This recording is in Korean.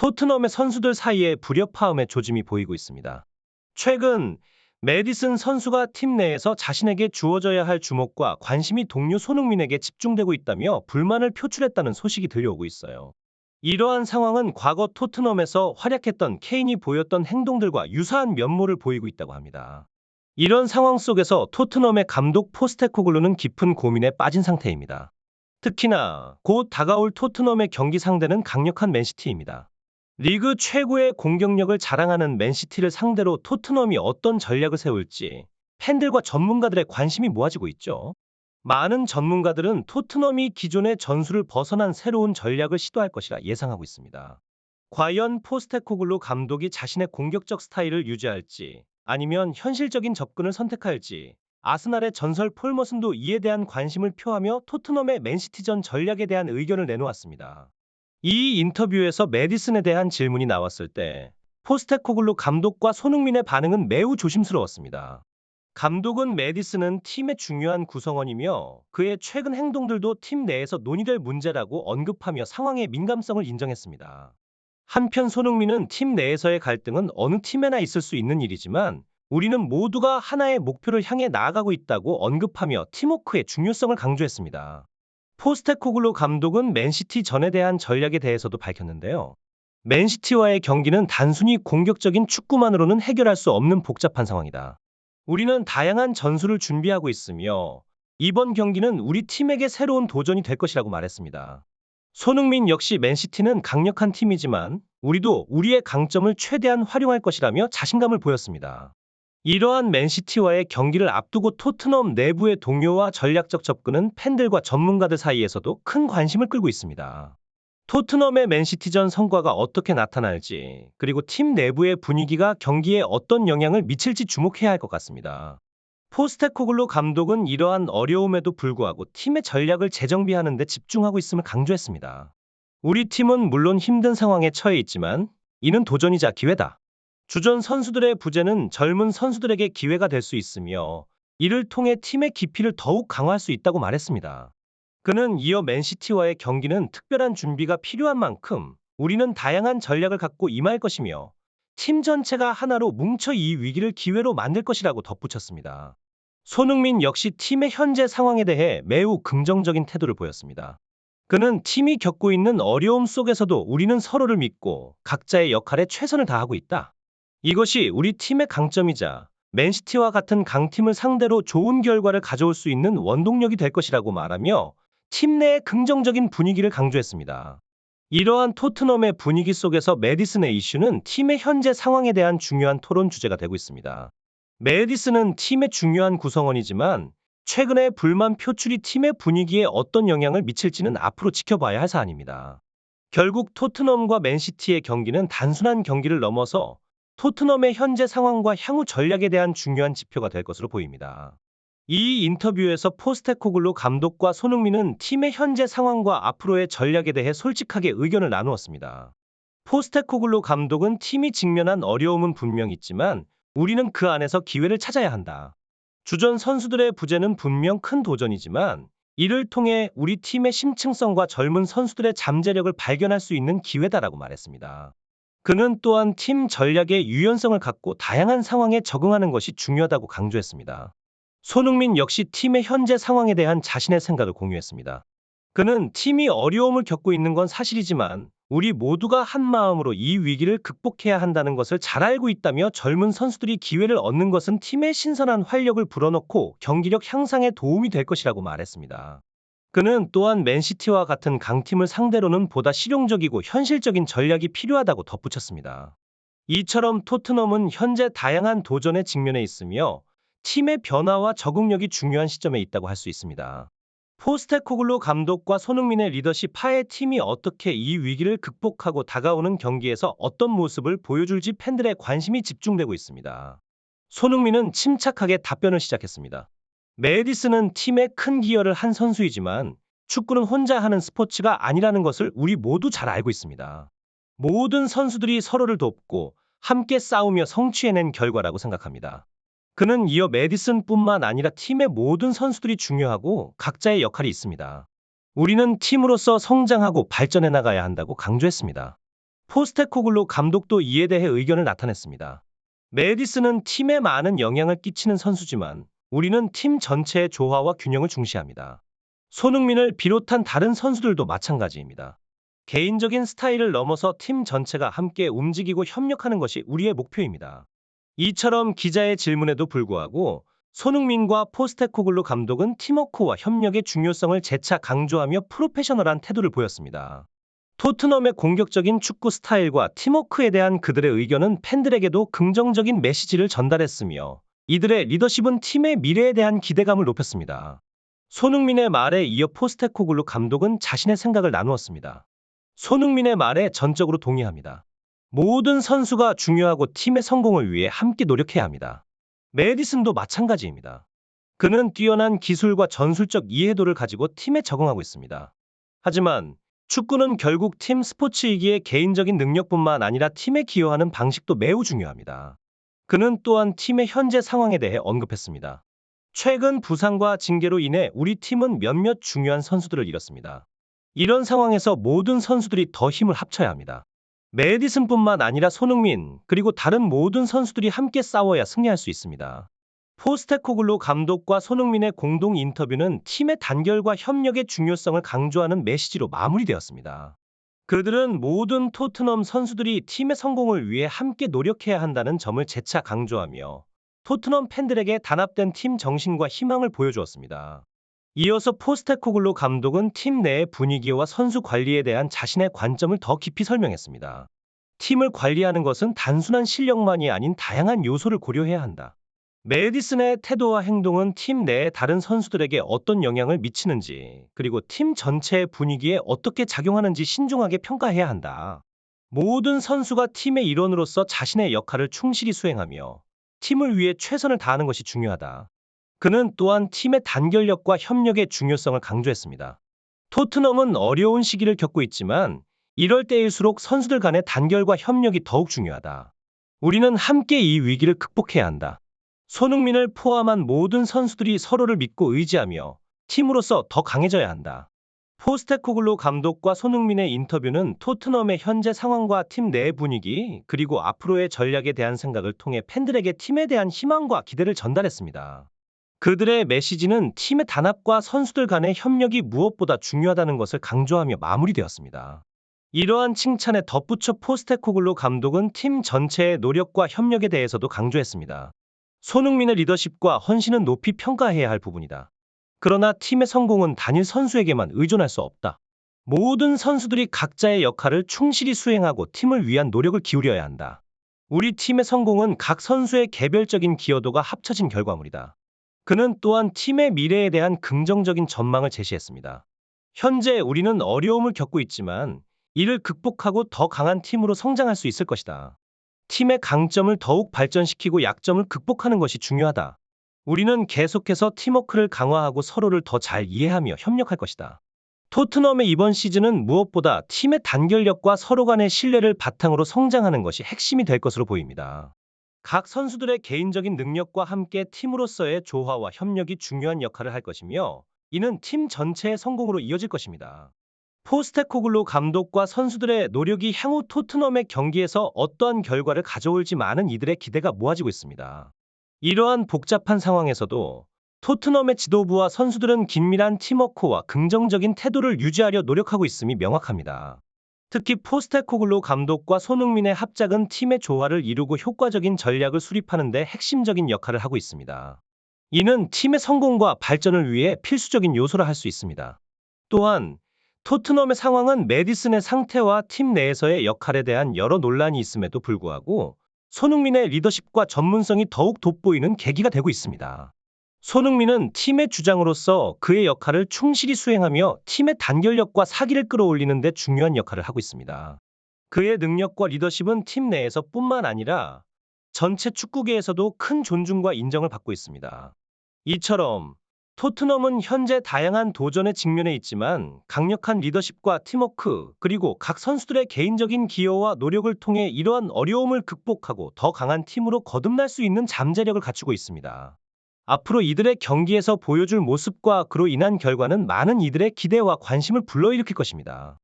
토트넘의 선수들 사이에 불협화음의 조짐이 보이고 있습니다. 최근 메디슨 선수가 팀 내에서 자신에게 주어져야 할 주목과 관심이 동료 손흥민에게 집중되고 있다며 불만을 표출했다는 소식이 들려오고 있어요. 이러한 상황은 과거 토트넘에서 활약했던 케인이 보였던 행동들과 유사한 면모를 보이고 있다고 합니다. 이런 상황 속에서 토트넘의 감독 포스테코글루는 깊은 고민에 빠진 상태입니다. 특히나 곧 다가올 토트넘의 경기 상대는 강력한 맨시티입니다. 리그 최고의 공격력을 자랑하는 맨시티를 상대로 토트넘이 어떤 전략을 세울지 팬들과 전문가들의 관심이 모아지고 있죠. 많은 전문가들은 토트넘이 기존의 전술을 벗어난 새로운 전략을 시도할 것이라 예상하고 있습니다. 과연 포스테코글루 감독이 자신의 공격적 스타일을 유지할지 아니면 현실적인 접근을 선택할지, 아스날의 전설 폴 머슨도 이에 대한 관심을 표하며 토트넘의 맨시티전 전략에 대한 의견을 내놓았습니다. 이 인터뷰에서 메디슨에 대한 질문이 나왔을 때 포스테코글루 감독과 손흥민의 반응은 매우 조심스러웠습니다. 감독은 메디슨은 팀의 중요한 구성원이며 그의 최근 행동들도 팀 내에서 논의될 문제라고 언급하며 상황의 민감성을 인정했습니다. 한편 손흥민은 팀 내에서의 갈등은 어느 팀에나 있을 수 있는 일이지만 우리는 모두가 하나의 목표를 향해 나아가고 있다고 언급하며 팀워크의 중요성을 강조했습니다. 포스테코글루 감독은 맨시티 전에 대한 전략에 대해서도 밝혔는데요. 맨시티와의 경기는 단순히 공격적인 축구만으로는 해결할 수 없는 복잡한 상황이다. 우리는 다양한 전술을 준비하고 있으며 이번 경기는 우리 팀에게 새로운 도전이 될 것이라고 말했습니다. 손흥민 역시 맨시티는 강력한 팀이지만 우리도 우리의 강점을 최대한 활용할 것이라며 자신감을 보였습니다. 이러한 맨시티와의 경기를 앞두고 토트넘 내부의 동료와 전략적 접근은 팬들과 전문가들 사이에서도 큰 관심을 끌고 있습니다. 토트넘의 맨시티전 성과가 어떻게 나타날지, 그리고 팀 내부의 분위기가 경기에 어떤 영향을 미칠지 주목해야 할 것 같습니다. 포스테코글루 감독은 이러한 어려움에도 불구하고 팀의 전략을 재정비하는 데 집중하고 있음을 강조했습니다. 우리 팀은 물론 힘든 상황에 처해 있지만 이는 도전이자 기회다. 주전 선수들의 부재는 젊은 선수들에게 기회가 될 수 있으며 이를 통해 팀의 깊이를 더욱 강화할 수 있다고 말했습니다. 그는 이어 맨시티와의 경기는 특별한 준비가 필요한 만큼 우리는 다양한 전략을 갖고 임할 것이며 팀 전체가 하나로 뭉쳐 이 위기를 기회로 만들 것이라고 덧붙였습니다. 손흥민 역시 팀의 현재 상황에 대해 매우 긍정적인 태도를 보였습니다. 그는 팀이 겪고 있는 어려움 속에서도 우리는 서로를 믿고 각자의 역할에 최선을 다하고 있다. 이것이 우리 팀의 강점이자 맨시티와 같은 강팀을 상대로 좋은 결과를 가져올 수 있는 원동력이 될 것이라고 말하며 팀 내의 긍정적인 분위기를 강조했습니다. 이러한 토트넘의 분위기 속에서 메디슨의 이슈는 팀의 현재 상황에 대한 중요한 토론 주제가 되고 있습니다. 메디슨은 팀의 중요한 구성원이지만 최근의 불만 표출이 팀의 분위기에 어떤 영향을 미칠지는 앞으로 지켜봐야 할 사안입니다. 결국 토트넘과 맨시티의 경기는 단순한 경기를 넘어서 토트넘의 현재 상황과 향후 전략에 대한 중요한 지표가 될 것으로 보입니다. 이 인터뷰에서 포스테코글루 감독과 손흥민은 팀의 현재 상황과 앞으로의 전략에 대해 솔직하게 의견을 나누었습니다. 포스테코글루 감독은 팀이 직면한 어려움은 분명 있지만 우리는 그 안에서 기회를 찾아야 한다. 주전 선수들의 부재는 분명 큰 도전이지만 이를 통해 우리 팀의 심층성과 젊은 선수들의 잠재력을 발견할 수 있는 기회다라고 말했습니다. 그는 또한 팀 전략의 유연성을 갖고 다양한 상황에 적응하는 것이 중요하다고 강조했습니다. 손흥민 역시 팀의 현재 상황에 대한 자신의 생각을 공유했습니다. 그는 팀이 어려움을 겪고 있는 건 사실이지만 우리 모두가 한 마음으로 이 위기를 극복해야 한다는 것을 잘 알고 있다며 젊은 선수들이 기회를 얻는 것은 팀의 신선한 활력을 불어넣고 경기력 향상에 도움이 될 것이라고 말했습니다. 그는 또한 맨시티와 같은 강팀을 상대로는 보다 실용적이고 현실적인 전략이 필요하다고 덧붙였습니다. 이처럼 토트넘은 현재 다양한 도전에 직면해 있으며 팀의 변화와 적응력이 중요한 시점에 있다고 할 수 있습니다. 포스테코글루 감독과 손흥민의 리더십 하에 팀이 어떻게 이 위기를 극복하고 다가오는 경기에서 어떤 모습을 보여줄지 팬들의 관심이 집중되고 있습니다. 손흥민은 침착하게 답변을 시작했습니다. 메디슨은 팀에 큰 기여를 한 선수이지만 축구는 혼자 하는 스포츠가 아니라는 것을 우리 모두 잘 알고 있습니다. 모든 선수들이 서로를 돕고 함께 싸우며 성취해낸 결과라고 생각합니다. 그는 이어 메디슨뿐만 아니라 팀의 모든 선수들이 중요하고 각자의 역할이 있습니다. 우리는 팀으로서 성장하고 발전해 나가야 한다고 강조했습니다. 포스테코글루 감독도 이에 대해 의견을 나타냈습니다. 메디슨은 팀에 많은 영향을 끼치는 선수지만 우리는 팀 전체의 조화와 균형을 중시합니다. 손흥민을 비롯한 다른 선수들도 마찬가지입니다. 개인적인 스타일을 넘어서 팀 전체가 함께 움직이고 협력하는 것이 우리의 목표입니다. 이처럼 기자의 질문에도 불구하고 손흥민과 포스테코글루 감독은 팀워크와 협력의 중요성을 재차 강조하며 프로페셔널한 태도를 보였습니다. 토트넘의 공격적인 축구 스타일과 팀워크에 대한 그들의 의견은 팬들에게도 긍정적인 메시지를 전달했으며 이들의 리더십은 팀의 미래에 대한 기대감을 높였습니다. 손흥민의 말에 이어 포스테코글루 감독은 자신의 생각을 나누었습니다. 손흥민의 말에 전적으로 동의합니다. 모든 선수가 중요하고 팀의 성공을 위해 함께 노력해야 합니다. 메디슨도 마찬가지입니다. 그는 뛰어난 기술과 전술적 이해도를 가지고 팀에 적응하고 있습니다. 하지만 축구는 결국 팀 스포츠이기에 개인적인 능력뿐만 아니라 팀에 기여하는 방식도 매우 중요합니다. 그는 또한 팀의 현재 상황에 대해 언급했습니다. 최근 부상과 징계로 인해 우리 팀은 몇몇 중요한 선수들을 잃었습니다. 이런 상황에서 모든 선수들이 더 힘을 합쳐야 합니다. 메디슨뿐만 아니라 손흥민, 그리고 다른 모든 선수들이 함께 싸워야 승리할 수 있습니다. 포스테코글루 감독과 손흥민의 공동 인터뷰는 팀의 단결과 협력의 중요성을 강조하는 메시지로 마무리되었습니다. 그들은 모든 토트넘 선수들이 팀의 성공을 위해 함께 노력해야 한다는 점을 재차 강조하며 토트넘 팬들에게 단합된 팀 정신과 희망을 보여주었습니다. 이어서 포스테코글루 감독은 팀 내의 분위기와 선수 관리에 대한 자신의 관점을 더 깊이 설명했습니다. 팀을 관리하는 것은 단순한 실력만이 아닌 다양한 요소를 고려해야 한다. 메디슨의 태도와 행동은 팀 내의 다른 선수들에게 어떤 영향을 미치는지, 그리고 팀 전체의 분위기에 어떻게 작용하는지 신중하게 평가해야 한다. 모든 선수가 팀의 일원으로서 자신의 역할을 충실히 수행하며 팀을 위해 최선을 다하는 것이 중요하다. 그는 또한 팀의 단결력과 협력의 중요성을 강조했습니다. 토트넘은 어려운 시기를 겪고 있지만 이럴 때일수록 선수들 간의 단결과 협력이 더욱 중요하다. 우리는 함께 이 위기를 극복해야 한다. 손흥민을 포함한 모든 선수들이 서로를 믿고 의지하며 팀으로서 더 강해져야 한다. 포스테코글루 감독과 손흥민의 인터뷰는 토트넘의 현재 상황과 팀 내 분위기, 그리고 앞으로의 전략에 대한 생각을 통해 팬들에게 팀에 대한 희망과 기대를 전달했습니다. 그들의 메시지는 팀의 단합과 선수들 간의 협력이 무엇보다 중요하다는 것을 강조하며 마무리되었습니다. 이러한 칭찬에 덧붙여 포스테코글루 감독은 팀 전체의 노력과 협력에 대해서도 강조했습니다. 손흥민의 리더십과 헌신은 높이 평가해야 할 부분이다. 그러나 팀의 성공은 단일 선수에게만 의존할 수 없다. 모든 선수들이 각자의 역할을 충실히 수행하고 팀을 위한 노력을 기울여야 한다. 우리 팀의 성공은 각 선수의 개별적인 기여도가 합쳐진 결과물이다. 그는 또한 팀의 미래에 대한 긍정적인 전망을 제시했습니다. 현재 우리는 어려움을 겪고 있지만 이를 극복하고 더 강한 팀으로 성장할 수 있을 것이다. 팀의 강점을 더욱 발전시키고 약점을 극복하는 것이 중요하다. 우리는 계속해서 팀워크를 강화하고 서로를 더 잘 이해하며 협력할 것이다. 토트넘의 이번 시즌은 무엇보다 팀의 단결력과 서로 간의 신뢰를 바탕으로 성장하는 것이 핵심이 될 것으로 보입니다. 각 선수들의 개인적인 능력과 함께 팀으로서의 조화와 협력이 중요한 역할을 할 것이며 이는 팀 전체의 성공으로 이어질 것입니다. 포스테코글루 감독과 선수들의 노력이 향후 토트넘의 경기에서 어떠한 결과를 가져올지 많은 이들의 기대가 모아지고 있습니다. 이러한 복잡한 상황에서도 토트넘의 지도부와 선수들은 긴밀한 팀워크와 긍정적인 태도를 유지하려 노력하고 있음이 명확합니다. 특히 포스테코글루 감독과 손흥민의 합작은 팀의 조화를 이루고 효과적인 전략을 수립하는 데 핵심적인 역할을 하고 있습니다. 이는 팀의 성공과 발전을 위해 필수적인 요소라 할 수 있습니다. 또한 토트넘의 상황은 메디슨의 상태와 팀 내에서의 역할에 대한 여러 논란이 있음에도 불구하고 손흥민의 리더십과 전문성이 더욱 돋보이는 계기가 되고 있습니다. 손흥민은 팀의 주장으로서 그의 역할을 충실히 수행하며 팀의 단결력과 사기를 끌어올리는 데 중요한 역할을 하고 있습니다. 그의 능력과 리더십은 팀 내에서뿐만 아니라 전체 축구계에서도 큰 존중과 인정을 받고 있습니다. 이처럼 토트넘은 현재 다양한 도전에 직면해 있지만 강력한 리더십과 팀워크, 그리고 각 선수들의 개인적인 기여와 노력을 통해 이러한 어려움을 극복하고 더 강한 팀으로 거듭날 수 있는 잠재력을 갖추고 있습니다. 앞으로 이들의 경기에서 보여줄 모습과 그로 인한 결과는 많은 이들의 기대와 관심을 불러일으킬 것입니다.